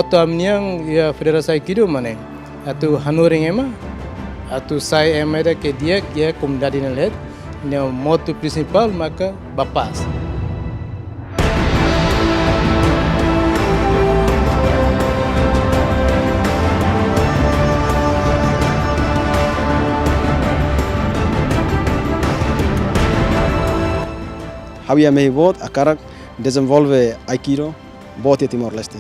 moto amniang ia federasi Aikido mana atu hanuring ema atu sai ema que dia que é comunidade nelet ne moto principal maka bapas. Havia mehi bot akarak desenvolve Aikido bot Timor-Leste.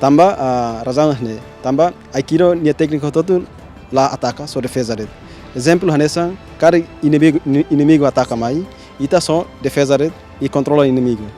Tamba razão ne tamba Aikido nia técnico todo lá ataca só defesa red. Exemplo hanesa cara inimigo ataca mai ita só defesa red e controla inimigo.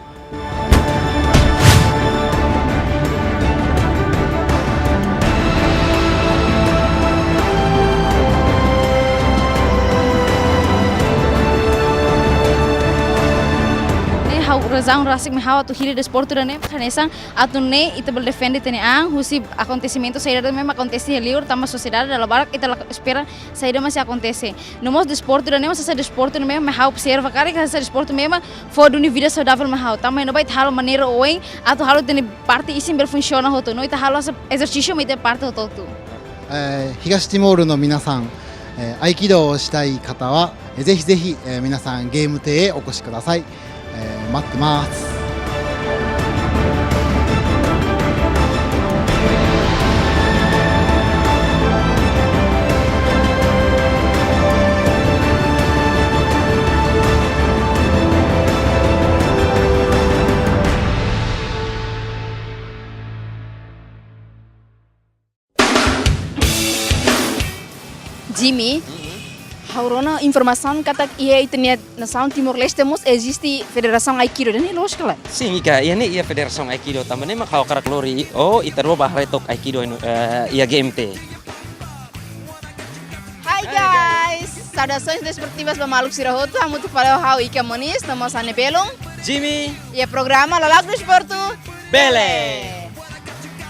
Razão rasik mahau atu hiri desporto dane kanesang atu ne ita bel defende tene ang husi acontecimento saída mesmo acontece liur tama sociedade da barak ita espera saída masih acontece no mos desporto dane mas essa desporto mesmo mahau observa cara que essa desporto mesmo for de vida saudável mahau tama no vai halo maneira oi atu halo tene parte isim bel funciona hoto no ita halo exercício ite parte hoto tu 東ティモールの皆さん、合気道をしたい方はぜひぜひ、皆さんゲーム亭へお越しください、待ってます。Jimmy, haurona informação kata ia itenia nação Timor-Leste mus existe federação Aikido dan ini lógico lah. Sim, ika ini ia federação Aikido também mak kau karak lori oh iterbo bahare tok Aikido ia GMT. Hai guys, saudações desportivas do Maluco Sirahoto, amo tu para o Ika Moniz, estamos a Nebelong. Jimmy. E programa Lalak do Esporto. Bele.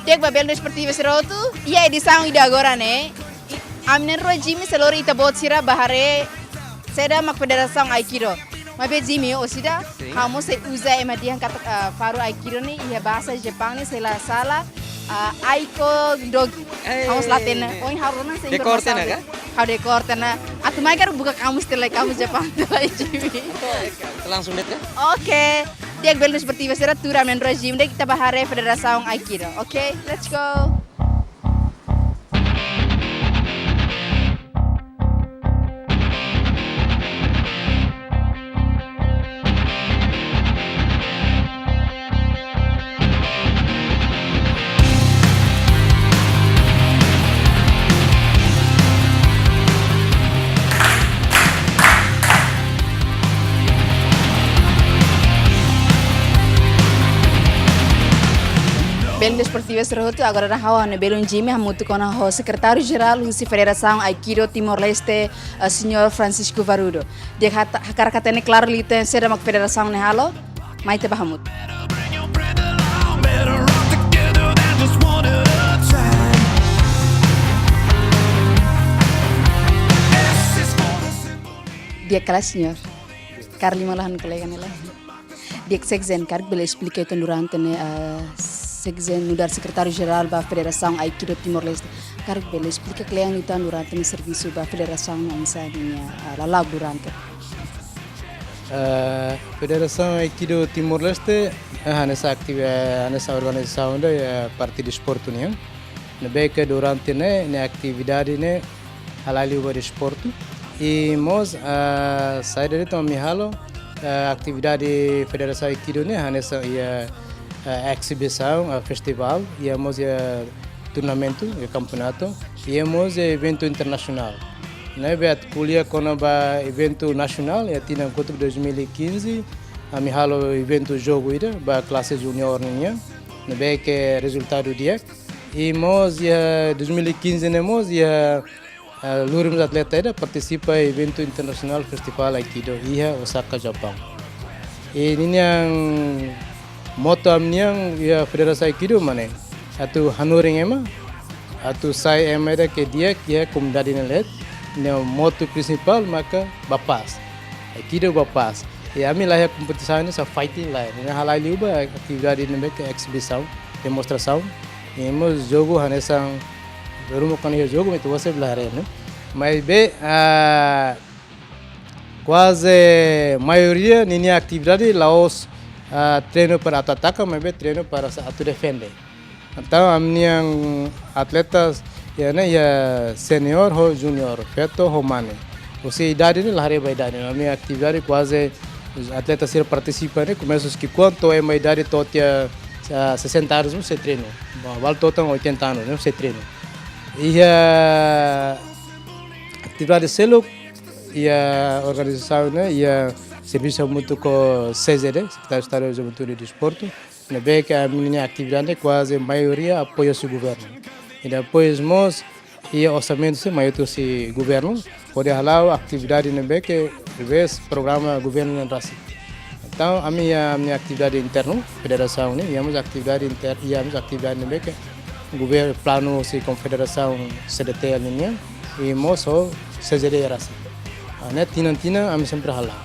Dek babel do Esportivo Sirahoto. E a edição ida agora né. Amnen Roy Jimmy selori ita bot sira bahare seda mak federação Aikido. Mas be Jimmy osida kamu se usa emadian kata faru Aikido ni ia bahasa Jepang ni sela sala Aiko Dogi. Kamu latena. Oi haruna se dekortena kan? Kau dekortena. Atu mai kan buka kamu setelah kamu Jepang tu Jimmy. Langsung det kan? Oke. Dia bel seperti sira tu Amnen Roy Jimmy kita bahare federação Aikido. Oke, let's go. Belo Desportivo Sirahoto agora na hawa ne Belo Jimmy hamutu kona ho secretário geral da Federação Aikido Timor-Leste senhor Francisco Varudo. Dia hakar katene claro lite seda mak federação ne halo mai te bahamut. Dia kelas senhor. Carli malahan kolega nela. Dia sekzen kar bele explique que durante ne Sekzen mudar secretário-geral da Federação Aikido Timor-Leste. Quero que ele explique que ele está durante o serviço da Federação Lalau durante. Federação Aikido Timor-Leste nessa organização da parte de esporte nih. Nebeka durante ne atividade ne halali über esporte. E nós sai dari tu mihalo atividade Federação Aikido ne nessa exibição, festival, íamos a torneio, campeonato, íamos a evento internacional. Né, bet kuliah kono ba evento nacional, ya tinha contra 2015, a mi halo evento jogo ida ba classe junior nia, né, be que resultado dia. E nós ya 2015 nemos ya lurimos atleta ida participa evento internacional festival Aikido ia Osaka, Japão. E niang moto amniang ia federasi Aikido mana atu hanuring ema atu sai ema que dia que é comunidade nelet ne moto principal maka bapas Aikido bapas e a mim lá a competição essa fighting lá ne halai liuba atividade ne que exibição demonstração íamos jogo hanesang rumah kan ia jogo itu você belare, né? Mas quase maioria ninha atividade Laos treino para atacar, mas treino para atu defender. Então a minha atletas ya senior ou junior, feto ou mane. Você idade ni lahare ba idade. A minha atividade quase atletas ser participam, né? Começa que quanto é uma idade totia 60 anos você treino. Vale total 80 anos, né? Você treino. E a atividade selo e a organização, né? E a serviço muito com CZD, Secretario de Estado de Juventude e Desporto. Na vez que a minha atividade quase a maioria apoia o governo. E depois nós e o orçamento se maioria o governo pode falar atividade na vez que vez programa governo na Rasi. Então a minha atividade interna, federação, né? Íamos atividade interna, íamos atividade na vez que governo plano se confederação CDT a linha e nós o CZD Rasi. Né? Tina a mim sempre falar.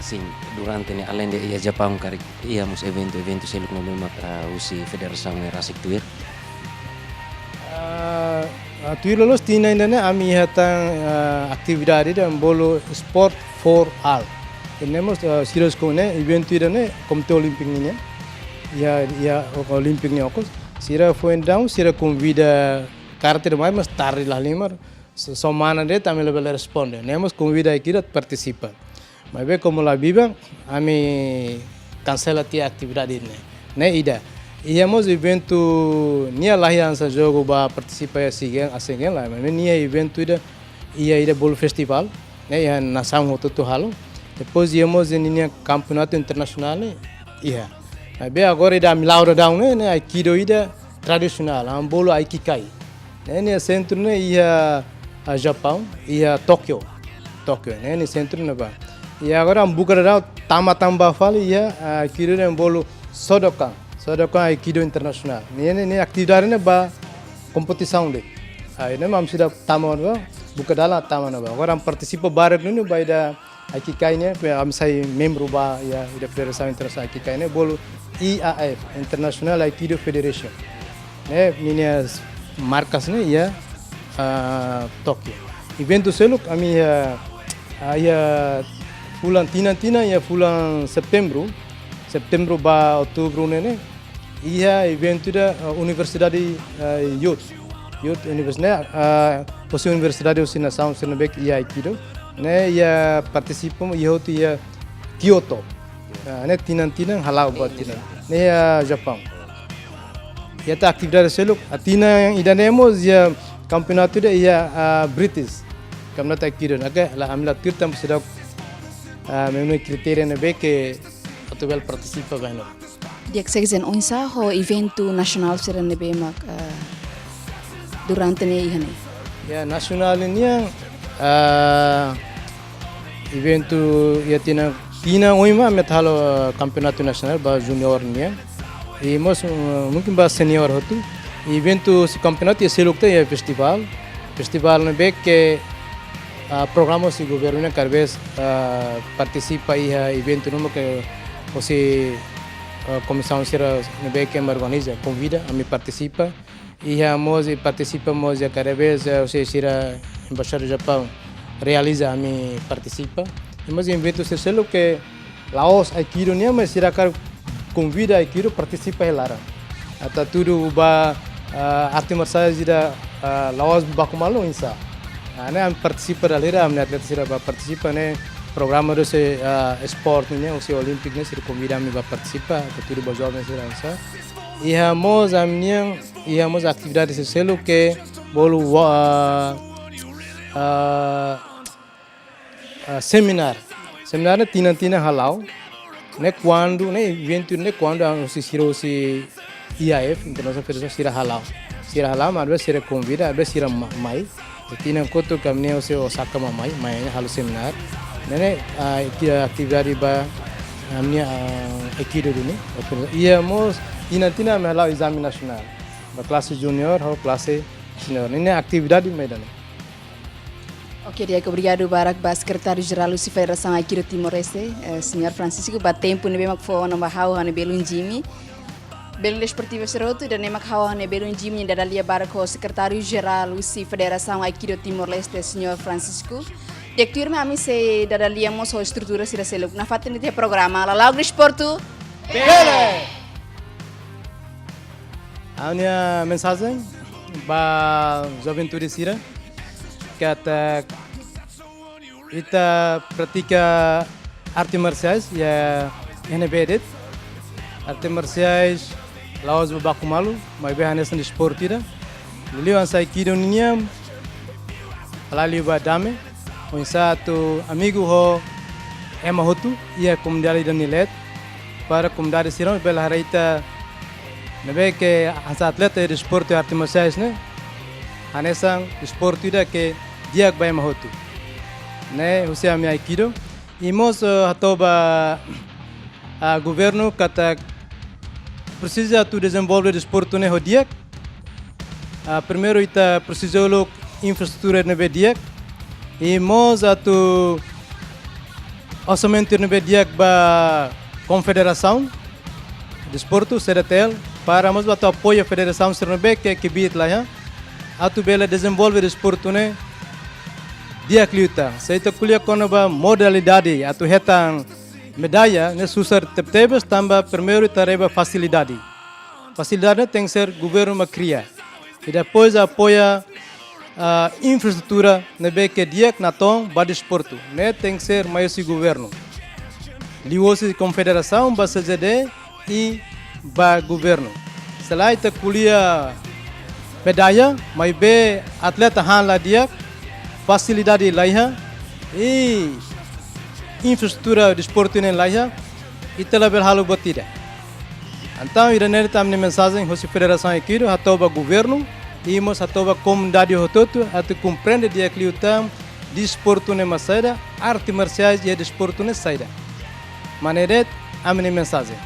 Sim, durante ni além de ia Japão kari íamos evento seluk no memang usi federação Rasik Tuir. Tuir lolos tina ainda ami hatang atividade dan bolo sport for all. Nemos serius ko ne evento ida ne komite olimpik ni ya olimpik ni okos. Sira foi down, sira convida karakter mais mas tarde lá limar. Somana de também level responde. Nemos convida aqui a participar. Mas bem como lá vivam, a mim cancela a atividade né ida. Íamos evento nia lahiança jogo ba participar a seguir lá, mas nia evento ida bolo festival, né ia nação todo halo. Depois íamos nia campeonato internacional ia. Mas bem agora ida milauro down né aikido ida tradicional, bolo aikikai. Né centro né ia a Japão ia Tóquio né centro né ba. E agora buka tambah fali ya aikido yang bolu Sodokan aikido internasional. Ini atividade ne ba kompetisi de. Ini mam sudah taman ba buka dalam taman ba. Agora participa barat ni ba ida aikikai ne am sai membro ba ya ida federação internasional aikikai ne bolu IAF International Aikido Federation. Ne minhas marcas ne ya Tóquio. Evento seluk kami ya bulan tina ya bulan Setembro ba Outubro né ia evento da Universidade Youth Universidade Universidade de Nação Senebek ia Aikido né ia participam ia Kyoto né tina halau buat tina né ia Japão ia ta atividade seluk tina yang idanemos ia campeonato da ia British campeonato Aikido naga la amla tirtam sedap memang kriteria na que atual participa bem. Dia que onsa ho evento nasional sira nebe mak durante ne ihane. Ya nasional ni evento ya tina oima methalo campeonato nasional ba junior ni e mungkin ba senior hotu. Evento si campeonato ya selukta ya festival na que programas e governo carvez participa em evento no que você comissão será no que organiza convida a me participa e a nós participamos a cada vez você será embaixador do Japão realiza a me participa e mas evento se selo que Laos Aikido ni mas será convida Aikido participa lá até tudo ba arte marcial será Laos bakumalo insa. Né participa da lira, a atleta será participa né programa do esporte né o olímpico né será convida a me participar, tudo ba jovem será isso. E hamos atividades de selo que bolo seminar né tina halau né quando né evento né quando se IAF International Federation será halau mas será convida a será mai tina koto kami ose Osaka mai halu seminar nene atividade ba amnia Aikido duni íamos tina melau exame nacional ba classe junior ou classe senior nene atividade medan. Ok, dia obrigado barak ba secretário-geral da Federação Aikido Timor-Leste, senhor Francisco, ba tempo nebe mak fo na bahau hane belun Jimmy. Belo Desportivo Seroto dan nemak hawa ne belo jimnya dadalia barco secretário-geral usi Federação Aikido Timor-Leste, Sr. Francisco. Direktur me ami se dadalia moso estrutura sira seluk na fatin te programa la lago desporto. Bele! A minha mensagem para a juventude sira que ita pratica artes marciais e NBD. Artes marciais laos babaku malu, mas bem nessa desporto ira. Liu ansai kido niam, liu badame. Um satu amigo ho Emma Hotu ia comunidade da Nilet para a comunidade sirão bela reita nebe que as atletas de desporto e artes marciais né anesan desporto ira que dia que vai Hotu né o seu aikido e mos atoba a governo kata precisa tu desenvolver desporto né dia primeiro ita precisa lo infraestrutura nebe dia e mos atu orçamento nebe dia ba confederação desporto Sedatel para mos atu apoio a federação Sernebe que bit lá ya atu bela desenvolver desporto né dia kliuta seita kuliah kono ba modalidade atu hetang medalha ne susar tebes tamba primeiro tareba facilidade tem que ser governo ma cria e depois apoia infraestrutura nebe que dia na tom ba desporto né tem que ser mais governo liuosi confederação ba CZD e ba governo selain ta kuliah medalha mai be atleta han la dia facilidade lainha e infraestrutura desporto nem lainha e tela berhalu botida então iraner tamne mensagem hosi federação Aikido hatoba governo e mos hatoba comunidade hototo atu compreende dia kliutam desporto nem masaida arte marciais e desporto nem saida maneret amne mensagem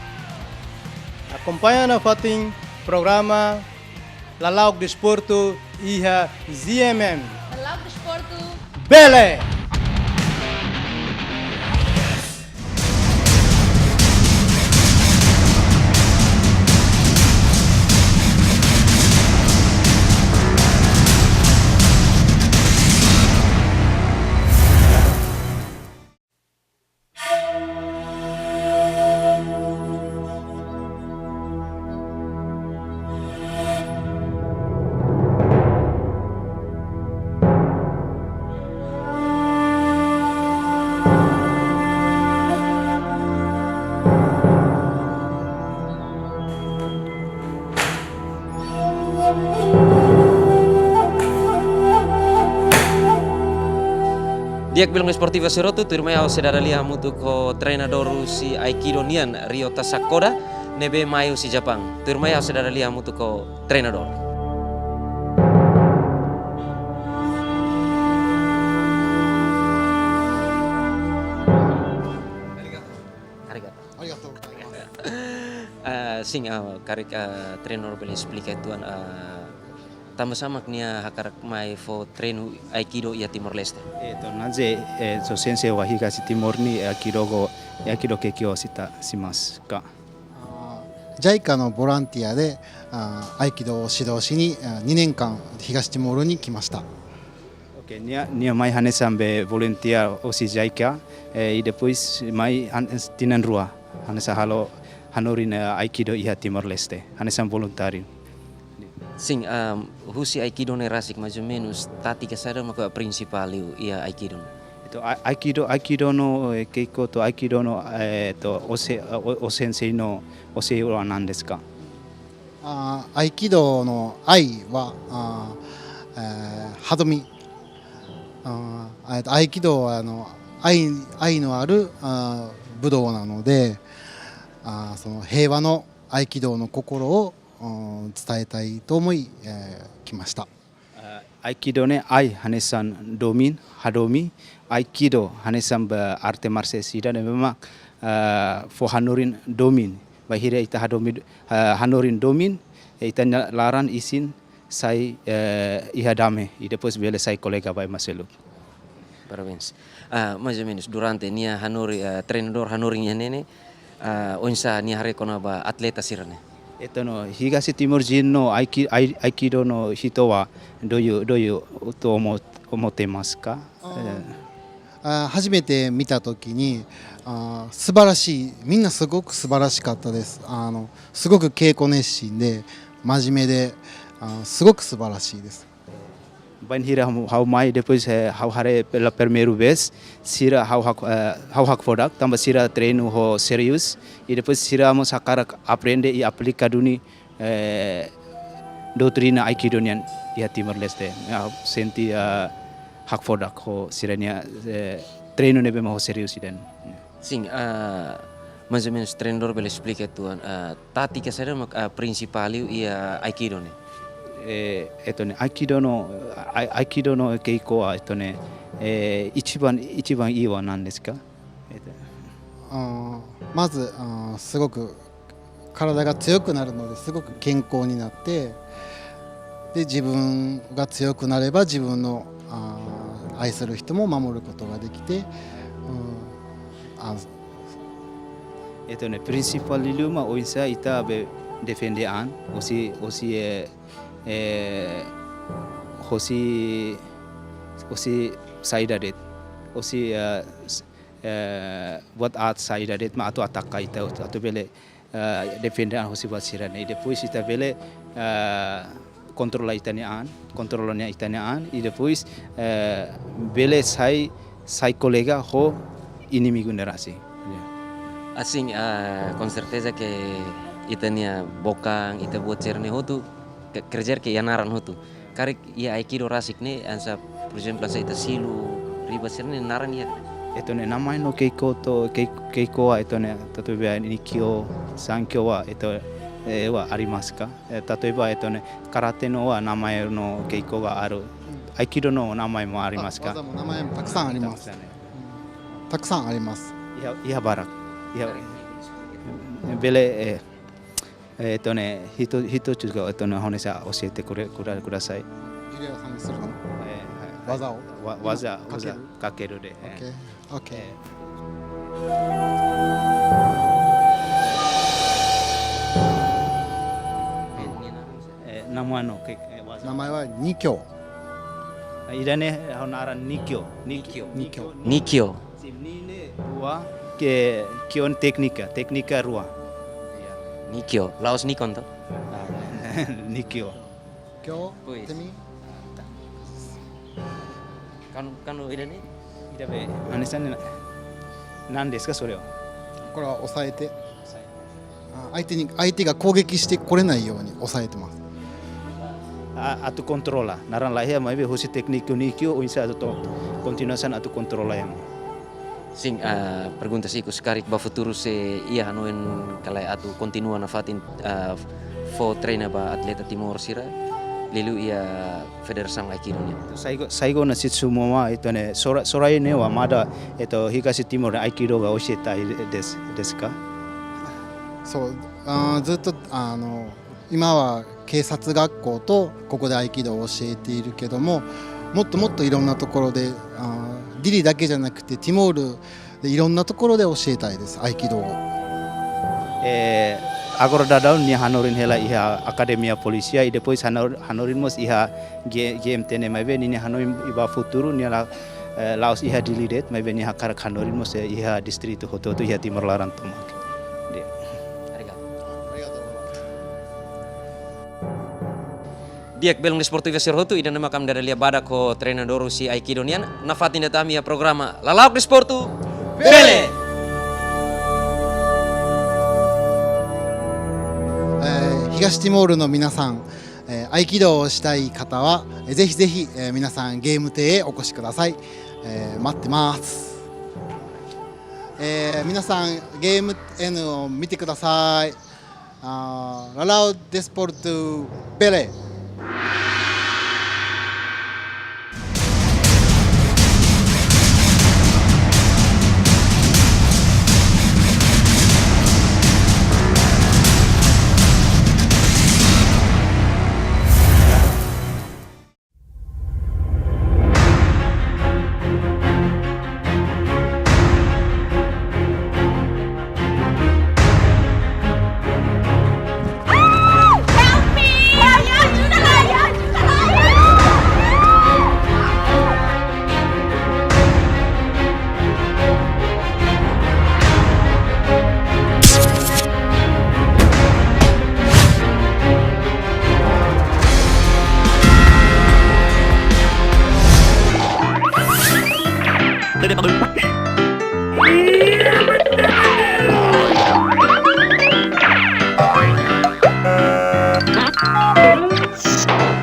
acompanha na fatin programa Lalau Desporto e a ZMM Lago Desporto. Bele! Diak Belo Desportivo Seroto turmai au sedaralia mutu ko treinador si Aikido nian Ryota Sakura nebe mayu si Jepang. Turmai au sedaralia mutu ko treinador. Sing karik trainer beli explica tuan tama sama nia hakarak mai fo treinu Aikido ia Timor Leste. Naze so sensei wa Higashi Timor ni Aikido kekyo sita shimasu ka. JICA のボランティアで合気道を指導しに2年間東ティモールに来ました。Okay, nia mai hanesan be volunteer o si JICA e depois mai tinan rua hanesa halo hanorin Aikido ia Timor Leste hanesan voluntário. Sing husi Aikido ne rasik mais ou menos tati que sara mako principal ia Aikido. Itu Aikido no keiko to Aikido no to o sensei no ose wa nan desu ka? 合気道の愛ははどみ。合気道は愛のある武道なのでその平和の合気道の心を伝えたいと思い来ました。Aikido ne ai hanesan domin hadomi Aikido hanesan ba arte marciais ida ne memang for hanorin domin bahira ita hadomi hanorin domin ita laran isin sai ihadame e depois bele sai colega vai Marcelo. Parabéns. Mais ou menos durante nia hanori treinador hanoring nene onsa nia hare kona ba atleta sirane. 東ティモール人の合気道の人はどういうと思ってますか？初めて見た時に素晴らしい、みんなすごく素晴らしかったです。すごく稽古熱心で真面目ですごく素晴らしいです。Bem hira how mai depois how hare pela primeira vez sira how hak fodak tambah sira treino ho serius e depois sira mo sakara aprende e aplica duni doutrina aikido nian ia Timor Leste senti hak fodak ho sirania treino nebe mo serius iden. Sim, mais ou menos treinador bela explica tuan tática será principal ia aikido ne. 合気道の稽古は一番いいは何ですか？まずすごく体が強くなるのですごく健康になって、で自分が強くなれば自分の愛する人も守ることができて、principal lima oisa ita defendean osi saida det osi buat art saida det ma atau ataka ita atau bele defendean osi buat sirane depois ita bele controla itanian e depois bele sai colega ho inimigo nerasi. Assim, com certeza que itania bokang ita buat sirane hotu kerja ke yanaran hotu karek ia aikido rasik ne ansa por exemplo sa ita silu riba sirne naran ia namai no keiko wa tateba nikyo sankyo wa wa arimasu ka? Tateba karate no wa namai no keiko ga aru. Aikido no namai mo arimasu ka? 技も名前もたくさんあります。たくさんあります。Iha barak. Bele 一つが本さ教えてください。ジュリアさんにするの？技かけるで。オッケー。名前は二教。いらね二教。Nikyo Dua kion teknika rua. Nikyo Laos Nikon to Nikyo 今日みkanu ida ne ida be anesan ne何ですかそれは？これは抑えて相手が攻撃してこれないように抑えてます。Atau controla naran lahir mai be hosi teknik unikyo unsa atau continuasan atau controla yang Sim, pergunta siku sekarang ba futuro se ia hanoen kalai atu continua na fatin fo treina ba atleta Timor sira lilu ia federasang aikido nya. Saigo na sitsumo wa sorai ne wa mada Higashi Timor aikido ga oshieta desu ka? そうずっと今は警察学校とここで合気道を教えているけども、もっともっといろんなところでディリだけじゃなくてティモールでいろんなところで教えたいです合気道を。Agora dadaun ni hanorin hela iha akademia polisia e depois hanorin mos iha GMT ne mai beni ni hanorin iba futuro ni laos iha dilidet mai beni hakar hanorin mos iha distrito hoto to iha Timor Laran tomak. Diak belong sportiva serhotu ida nama kam dari lia badak ko treinador si aikido nian na fatin datami ya programa lalauk di sportu Bele. 東ティモールの皆さん、合気道をしたい方はぜひぜひ皆さんゲーム亭へお越しください。待ってます。皆さんゲーム N を見てください。ララウデスポルトベレ。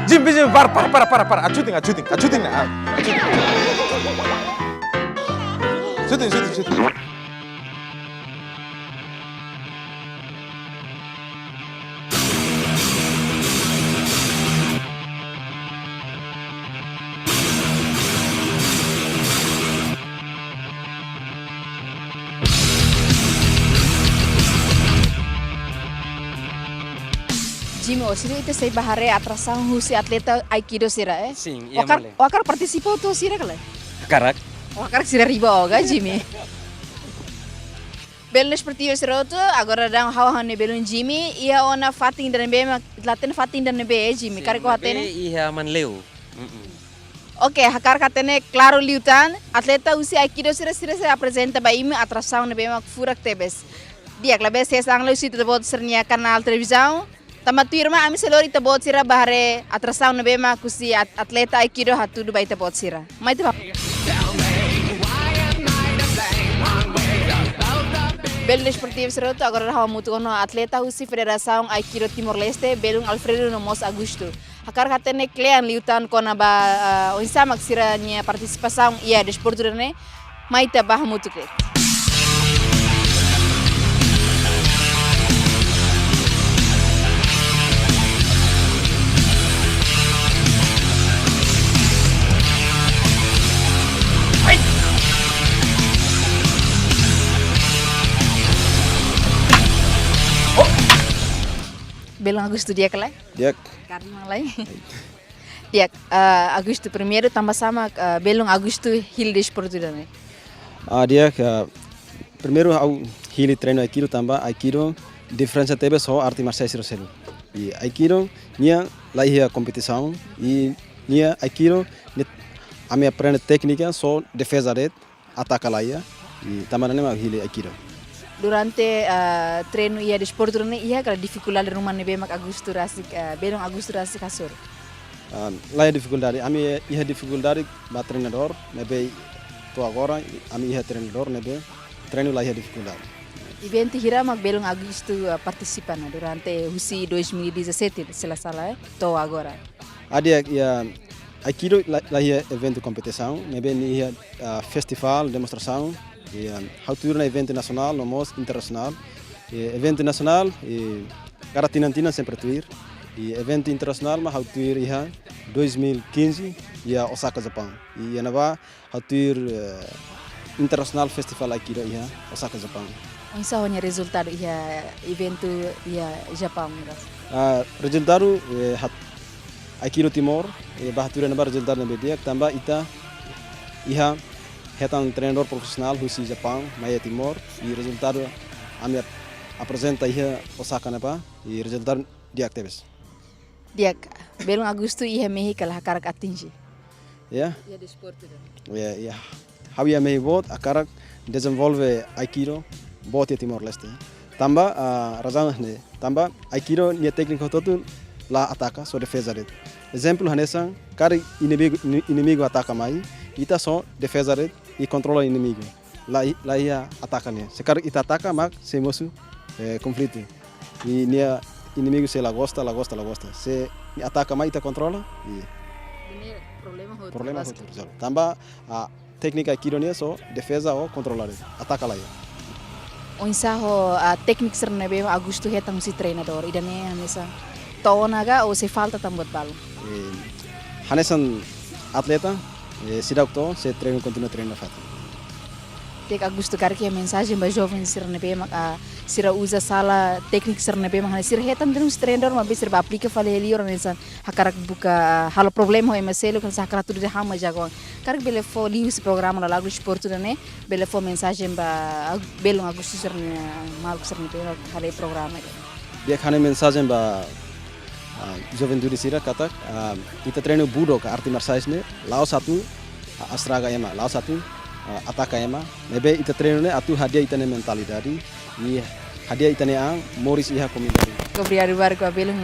Jim, para. Ajuting na. Shooting. Jimmy, sira ite sei bahare atração husi atleta aikido sira Sim, ia Wakar mole. wakar participou to sira kala. Karak. Wakar sira riba oga Jimmy. Belnes esportivo sira to agora dang hawahane belun Jimmy ia ona fating dan be laten fating dan be Jimmy kare ko hatene. Iya man leu. Ok, hakar katene claro liutan atleta usi aikido sira se apresenta ba imi atração ne be mak furak tebes. Dia klabe se sang leu situ bot sernia kanal televisão. Tama tuirma ami selori ta bot sira bahare atração ne be mak kusi atleta aikido hatu du baita bot sira. Mai te Belo esportivo seroto agora hawa mutu kono atleta usi Federação Aikido Timor-Leste belung Alfredo Nomos Augusto. Hakar katene klean liutan kona ba onsamak siranya participação ia desporto ne mai ta bah mutu kret. Belum Agosto dia kelai? Dia Karena lai. Dia Agosto primeiro tambah sama belum Agosto hil desporto dane. dia primeiro ao hili treino aikido tamba aikido diferença tebe só arte marciais selo. E aikido nia lá ia competição e nia aikido a minha aprende técnica só defesa red ataca lá ia e também não é hili aikido. Durante treino ia desporto dane ia kala dificuldade rumah nebe mak Agosto rasik belum Agosto rasik kasur. Lá é dificuldade, a minha ia dificuldade ba treinador nebe to agora a minha ia treinador nebe treino lá ia dificuldade. Evento hira mak belum Agosto participa na durante husi 2017 selesai to agora. Dia ia aikido lá ia evento competição nebe ia festival demonstração e hautur na evento nacional nomos internacional evento nacional e garatinantina sempre tuir e evento internacional ma hautur ia 2015 ia Osaka Japão e nava hautur international festival aikido ia Osaka Japão. Onsa honya resultado ia evento ia Japão miras. Resultado aikido Timor e bahatur na resultado na bedia tambah ita ia hetan treinador profissional husi Japão, Maia Timor e resultado a minha apresenta ia Osaka napa e resultado dia actives. Dia belum Agosto ia mehi kala hakarak atingi. Ya. Ia desporto. Ya. How ia mehi bot akarak desenvolve aikido bot ya Timor-Leste. Tamba razão ne tamba aikido nia técnica todo lá ataca só defesa red. Exemplo hanesan kari inimigo ataca mai ita só defesa red e controla o inimigo. Lá ia ataca né. Se cara ita ataca mak se moço conflito. E nia inimigo se la gosta. Se ataca mais ita controla e problema outro. Tamba a técnica aikido né só defesa ou controlar. Ataca lá. Onsa ho teknik sernebe Agosto hetang si treinador idane hamesa tonaga ou se falta tambot balo. Hanesan atleta sidak to se treino continua treino fato. Tek Agosto karki mensagem ba jovem sernebe mak sira usa sala teknik sernebe mak sira hetan terus treinador ma bisir ba aplica fale heli orang insan hakarak buka halo problema ho emeselo kan sakara tudo de hama jagon karak bele fo lius programa la lago esporto dane bele fo mensagem ba belum Agosto serne mal sernebe hale programa. Dia khane mensagem ba Juventude sira katak kita treino budo ka arte marciais ne lao satu astraga ema lao satu ataka ema nebe ita treino ne atu hadia itane mentalidade e hadia itane ang moris iha comunidade. Obrigado barco belum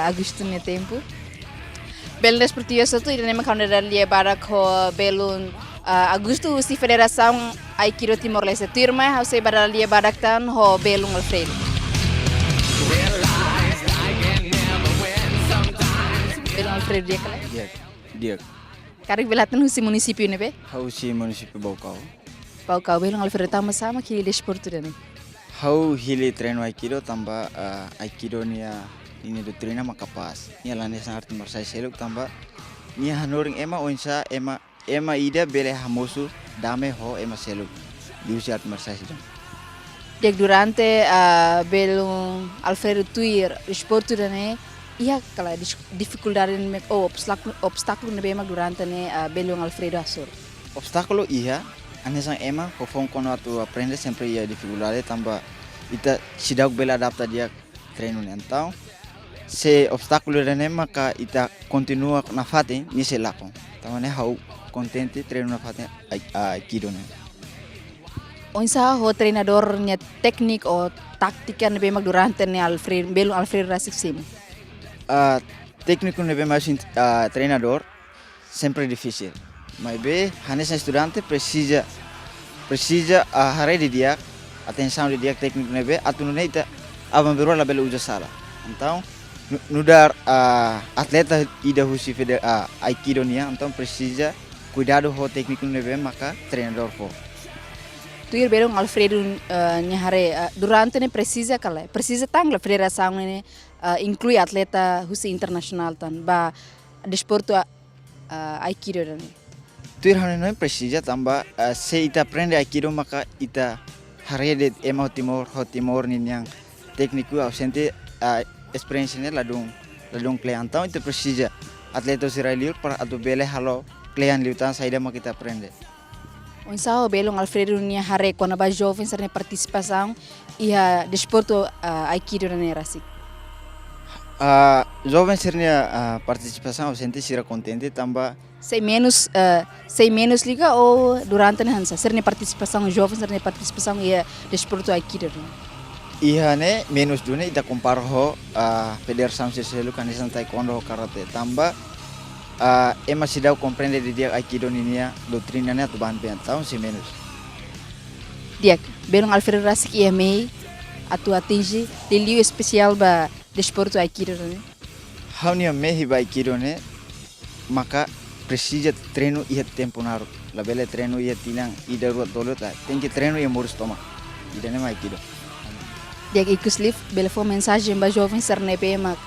Agosto ne tempo. Belo desportivo soto idane makana dalia barak ho belum Agosto si Federação Aikido Timor-Leste turma hau se badalia badaktan ho Belung Alfredo. Belung Alfredo dia kala. Dia Karik belatan husi munisipio ne be. hau si munisipio Baucau. Pau kau Belung Alfredo tama sama kili desporto dane. Hau hili treino aikido tamba aikido nia ini doutrina makapas. Nia lane sang arti marsai seluk tamba nia hanoring ema onsa ema ida bele hamosu dame ho ema seluk. Diusi arti marsai sidang. Dek durante Belung Alfredo tuir desporto dane. Iya kala dificuldade mek obstáculo ne bema durante ne Belung Alfredo Asur. Obstáculo iya ane sang ema kofong kono atu aprende sempre ia dificuldade tamba ita sidauk bela adapta dia treino ne então se obstáculo dane maka ita continua na fate ni se lapo tama ne hau contente treino na fate aikido ne. Onsa ho treinador nya teknik o taktika ne bema durante ne Belung Alfredo Rasik sim. Técnico ne bema treinador sempre difícil. Mas be hanes estudante precisa a rede dia atenção de dia técnico ne be atunu ne ita avan beru la bela uja sala. Então nudar atleta ida husi fede aikido nia então precisa cuidado ho técnico ne be maka treinador ho. Tuir Belung Alfredo nya hare durante ne precisa kala. Precisa tang la federação ne inclui atleta husi internasional tan ba desporto aikido dan. Tuir hane não precisa tamba se ita aprende aikido maka ita harede ema ho timor ni yang técnico ausente experiência ne ladung klean então ita precisa atleta israeliur para atu bele halo klean liutan saida maka ita aprende. Onsa Belung Alfredo nia hare quando ba jovens ne participação ia desporto aikido dan Rasik. Jovem sernya participação ausente sira contente tamba Sei menos liga ou durante ne hansa sernya participação jovens sernya participação ia desporto aikido. Iya ne menos dune ita comparo ho federação selu kanisan taekwondo ho karate tamba ema sidau compreende de dia aikido ninia doutrina ne atu ban pen taun si menos. Diak Belung Alfredo Rasik ia mei atu atingi delio especial ba desporto aikido ne. Haunia mehi ba aikido ne maka precisa treino ia tempo naru. La bele treino ia tilang ida ruat dolota. Tem que treino ia morus toma. Ida ne aikido. Diak ikusliv bele fo mensagem ba jovens serne pe mak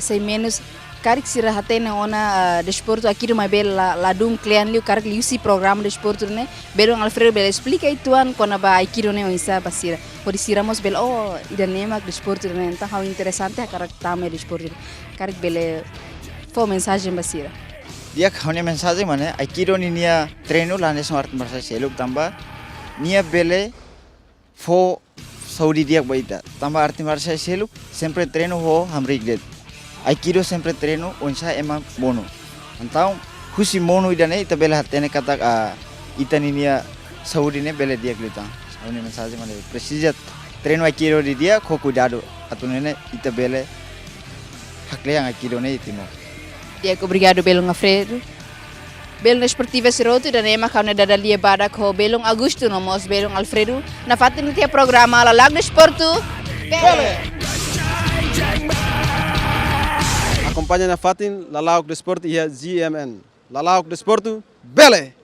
sei menos karik sira hatene ona desporto aikido mai bel la dung klean liu karik liu si programa desporto ne Belung Alfredo bele explica ituan kona ba aikido ne onsa basira. Pode siramos bel ida ne mak desporto ne entah how interessante karak tame desporto. Karik bele fo mensagem basira. Dia kaunya mensagem mana aikido ni nia treino lane smart marsa seluk tamba nia bele fo saudi dia baita tamba arti marsa seluk sempre treino ho hamrigdet. Aikido sempre treino onsa ema mono. Então husi mono idane ita bele hatene kata ita ni nia saudi ne bele dia glita. Kaunya mensagem mana precisa treino aikido di dia ko cuidado atunene ita bele hakle yang aikido ne itimo. Diak obrigado Belung Alfredo. Belung Esportiva Siroto dan ema kau dada lia badak ho Belung Agosto nomos Belung Alfredo na fatin tia programa la lag desporto. Bele. Acompanha na Fatin Lalauk Desporto e a GMN. Lalauk Desporto, Bele!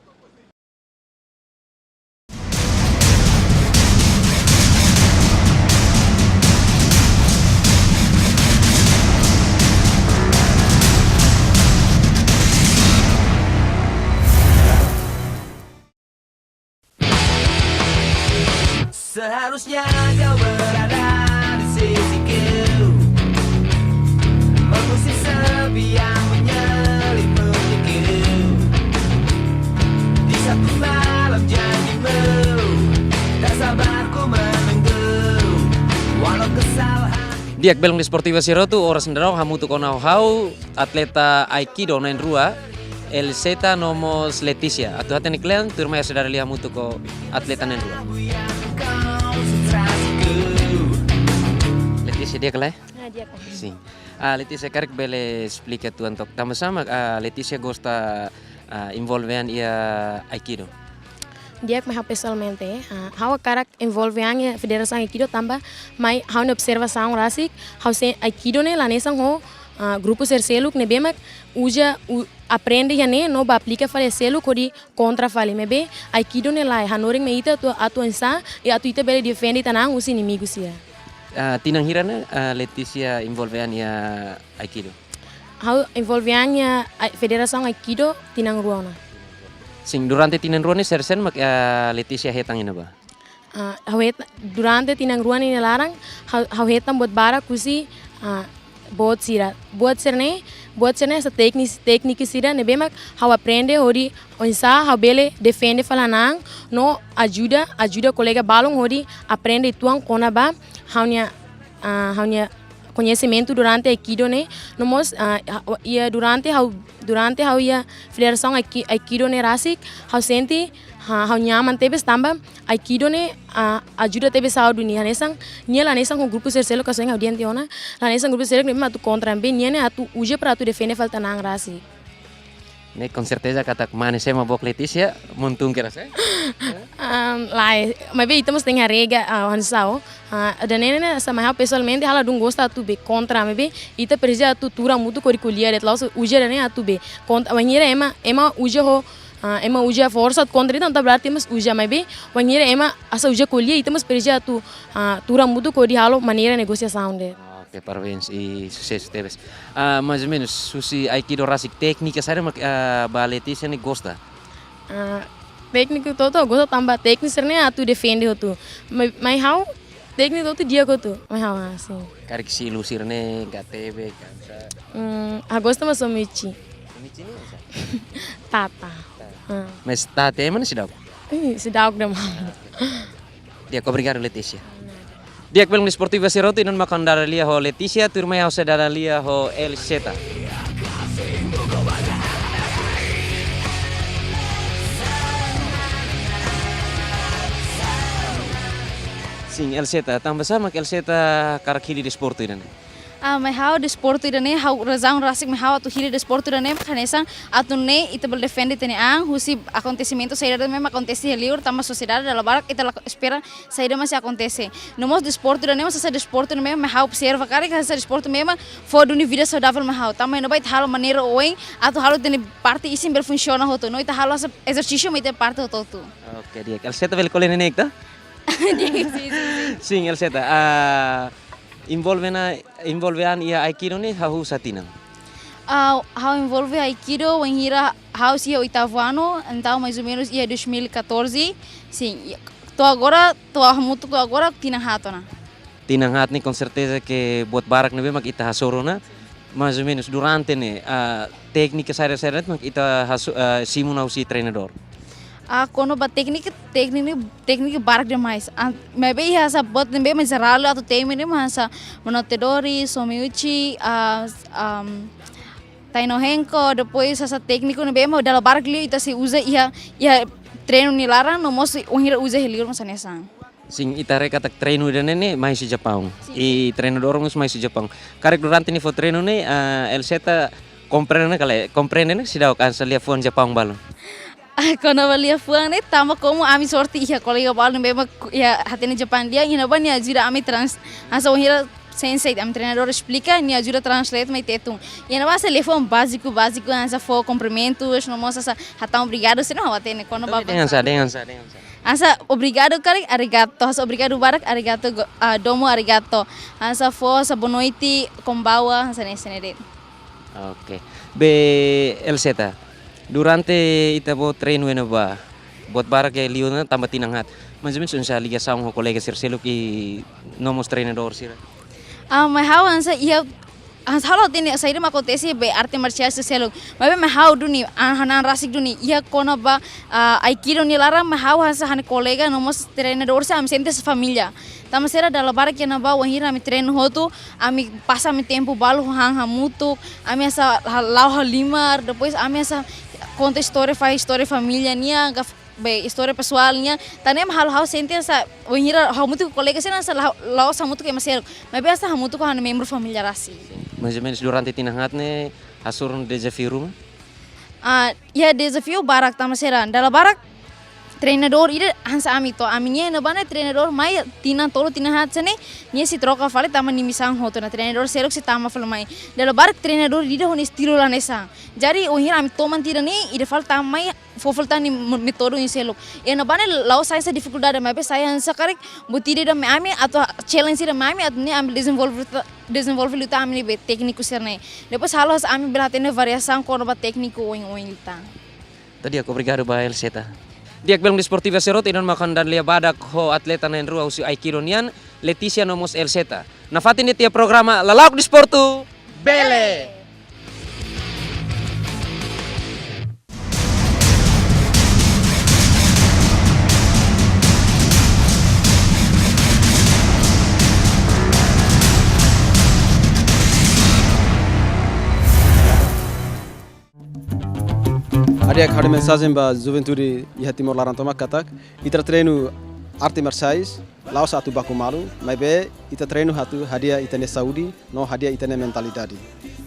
Seharusnya kau berada di sisiku, mengusir sepi yang menyelimuti di satu malam janjimu, tak sabar ku menunggu, walau kesalahan. Diak Belung Desportiva Siroto ora senderau hamutu kona hau atleta aikido nain rua El Zeta nomos Leticia. Atu hati niklean turma ya saudara lihat hamutu ko atleta nain rua. Leticia dia kelai? Dia kan. Sim. Leticia karik bele explica tu antok. Tama sama Leticia gosta envolvean ia Aikido? Dia que pessoalmente, how cara envolve a Federação Aikido também, mas how na observação rasik, how se Aikido ne lá nessa grupo ser selo que bem uja aprende já ne no ba aplica fale selo kori contra fale mebe Aikido ne lá hanoring me ita atu ensa e atu ita bele defende tanang os inimigos sia. Tinang hirana Leticia envolvean ia Aikido? How envolve a Federação Aikido tinang ruana. Sing durante tinan ruani sersen mak Leticia hetang ina ba? Durante tinang ruana ini larang how hetam buat bara kusi buat sira essa técnica sira ne bemak how aprende hori onsa how bele defende falanang no ajuda colega balong hori aprende tuang kona ba how nya conhecimento durante Aikido ne nomos ia durante how ia Federação Aikido ne rasik how senti how nyaman tebes tamba Aikido ne ajuda tebes sao dunia nesang nia la nesang com grupo sercelo ka senga audiente ona la nesang grupo sercelo ne matu contra ambe nia ne atu uje para tu defende falta nang rasik. Ne com certeza katak manesema bok Leticia montung kira se? Lai, mas bem, estamos tem a regra ansao. Da nene sa mai pessoalmente hala dun gosta tu be contra me be ita preja tu tura muito curricular et laus uje ne atu be contra wanhira ema uje ho ema uje força contra então tá berarti mas uje mai be wanhira ema asa uje colher ita mas preja tu tura muito cori halo maneira negociação de. Ok, parabéns e sucesso teves. Mais ou menos, susi Aikido rasik técnica, sabe ba Leticia ne gosta? Técnico todo gosta tambah técnico sernya atu defende tu. Mas how técnico todo dia tu. Mas how assim. Karik si lusir ne gatebe kansa. Gosta mas somichi. Somichi ne sa? Tata. Mas tate mana sidau? Sidau dem. Dia obrigado Leticia. Dia film esportiva seroti non makan daralia ho Leticia turma ho sedaralia ho El Zeta. Sim, El Zeta, tambah sama El Zeta karak hili desporto ini. Mas how desporto irane how razão rasik me how atu hiri desporto irane kanesa atu ne ita bel defende tene husi acontecimento saída mesmo acontece ali tama sociedade da barak ita espera saída mas acontece no mos desporto irane mas essa desporto mesmo me how observa cara que essa desporto mesmo for do vida saudável me how tama no vai halo maneira oin atu halo tene parte isim bel funciona hoto no ita halo exercício me ita parte hoto tu. Ok, dia El Zeta bel kolene nekta? Sim, El Zeta. Envolvean ia Aikido ne how satinang? How envolve Aikido when hira how sia oitavo ano, então mais ou menos ia 2014. Sim, tô agora tinang hato na. Tinang hat ni com certeza que buat barak ne mak ita hasoro na. Mais ou menos durante ne técnica sara-sara mak ita simuna usi treinador. Kono ba teknik barak demais. Maybe asa bot nembe mas ralo atau teme ne masa monotedori, somiuchi, taino henko, depois asa técnico nembe mau dalam barak liu ita se usa ia treino ni larang no mos unhira usa heliur masa nesang. Sing ita reka tak treino dan ne mais si Japão. E treinador mus mais si Japão. Karek durante ni fo treino ne El Zeta compreende ne sidau kan sa lia fuan Japão balon. Quando valia fuang ne tama como ami sorti ia colega bal memang ya hatene Japan dia ina ban ya ajuda ami asa hira sensei am treinador explica ni ajuda translate mai tetung ina base telefone básico asa for cumprimentos no mostra asa hatão obrigado se não hatene quando ba dengan sa asa obrigado kari arigato asa obrigado barak arigato domo arigato asa for asa boa noite kombawa asa nesse. Ok. Be El Zeta. Durante ita bo treino ena ba buat barak ya liu na tambah tinang hat. Mas menos unsa liga saung ho kolega sercelo ki nomos treinador sira. Mas how ansa ia halo tini saída acontece be arte marcial sercelo. Mas me how duni hanan rasik duni ia kona ba Aikido ni larang me how ansa han kolega nomos treinador sa am sentes família. Tama sera dalam barak yang naba wahira ami treino hotu ami passa ami tempo balu hang hamutu ami asa lau halimar depois ami asa conta história família nia be história pessoalnya tanem hal sente asa wahira hamutu kolega sena asa lau hamutu ke masero mas asa hamutu ko han membro família rasi. Mais ou menos durante tinang hat ne asurun desafiru. Ya desafio barak tama seran. Dalam barak treinador ida hansa ami to aminye na bana treinador mai tina tolo tina hatsane nie si troca fale tama ni misang hoto na treinador serok si tama fale mai dalam barak treinador ida honi estilo la nesa jadi ohir ami toman tira ni ida fal tama fofol tani metodo ni selok e na bana lau saya dificuldade mai be saya hansa karek butide da ami atau challenge da ami atau ni ami desenvolve luta ami be tekniku serne depois halos ami berhatene variação com ba tekniku oing luta. Tadi aku obrigado ba Elseta. Diak belum di Sportiva Serot inon makan dan lia badak ho atleta nain rua usi Aikido nian Leticia nomos Elseta. Nafatin di tiap programa lalauk di sportu Bele. Ada yang ada mensagem ba Juventude iha Timor Larantomak katak ita treino arte marciais lao satu baku malu mai be ita treino hatu hadia itane Saudi no hadia itane mentalidade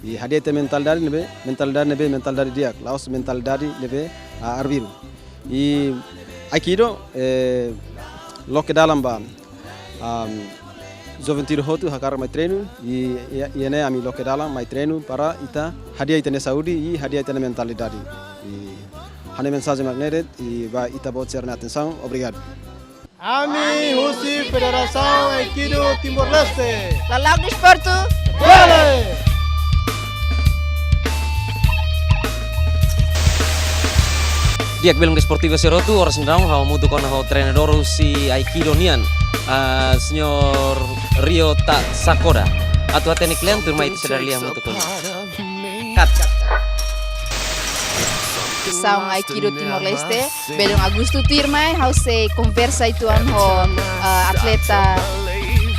i hadia itane mentalidade nebe mentalidade dia lao mentalidade nebe arbiru i aikido lo ke dalam ba Juventude hotu hakar mai treino i ene ami lo ke dalam mai treino para ita hadia itane Saudi i hadia itane mentalidade Hane mensagem magnetet e vai ita botar na atenção. Obrigado. Ami Husi Federação Aikido Timor-Leste. Lalauk di sportu Bele. Diak belum di Sportiva Serotu orang sendang hau mutu kona hau treinador si Aikido nian Senyor Rio Ta Sakura atau teknik lian turmai sedar liang mutu kona. Kat. Saung Aikido Timor-Leste, bedong Agusto Tirmai, hause conversa itu ho atleta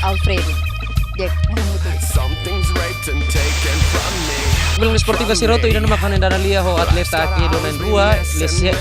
Alfredo. Dek, belum di Sportiva Serotu idan makanan dana lia ho atleta Aikido nain rua lesia